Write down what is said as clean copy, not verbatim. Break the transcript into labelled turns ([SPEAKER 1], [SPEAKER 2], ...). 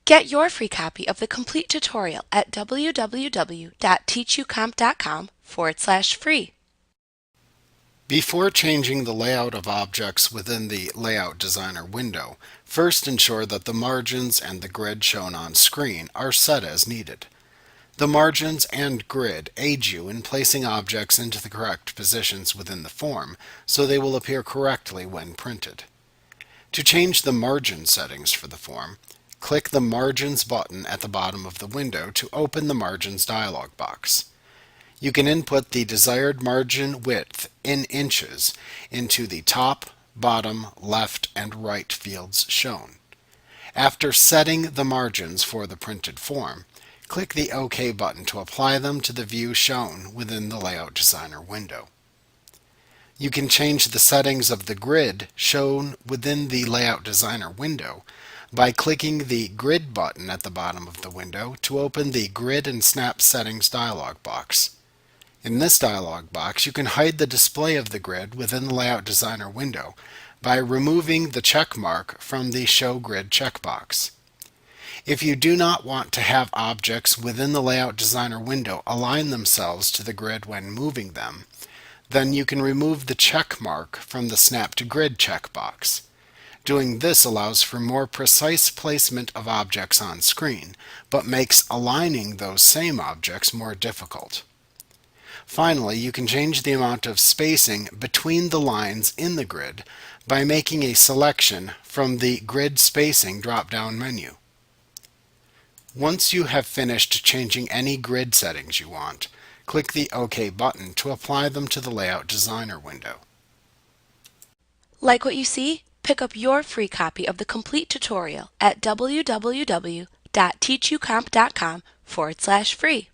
[SPEAKER 1] Get your free copy of the complete tutorial at www.teachucomp.com/free.
[SPEAKER 2] Before changing the layout of objects within the Layout Designer window, first ensure that the margins and the grid shown on screen are set as needed. The margins and grid aid you in placing objects into the correct positions within the form, so they will appear correctly when printed. To change the margin settings for the form, click the Margins button at the bottom of the window to open the Margins dialog box. You can input the desired margin width in inches into the top, bottom, left, and right fields shown. After setting the margins for the printed form, click the OK button to apply them to the view shown within the Layout Designer window. You can change the settings of the grid shown within the Layout Designer window by clicking the Grid button at the bottom of the window to open the Grid and Snap Settings dialog box. In this dialog box, you can hide the display of the grid within the Layout Designer window by removing the check mark from the Show Grid checkbox. If you do not want to have objects within the Layout Designer window align themselves to the grid when moving them, then you can remove the check mark from the Snap to Grid checkbox. Doing this allows for more precise placement of objects on screen, but makes aligning those same objects more difficult. Finally, you can change the amount of spacing between the lines in the grid by making a selection from the Grid Spacing drop-down menu. Once you have finished changing any grid settings you want, click the OK button to apply them to the Layout Designer window.
[SPEAKER 1] Like what you see? Pick up your free copy of the complete tutorial at www.teachucomp.com/free.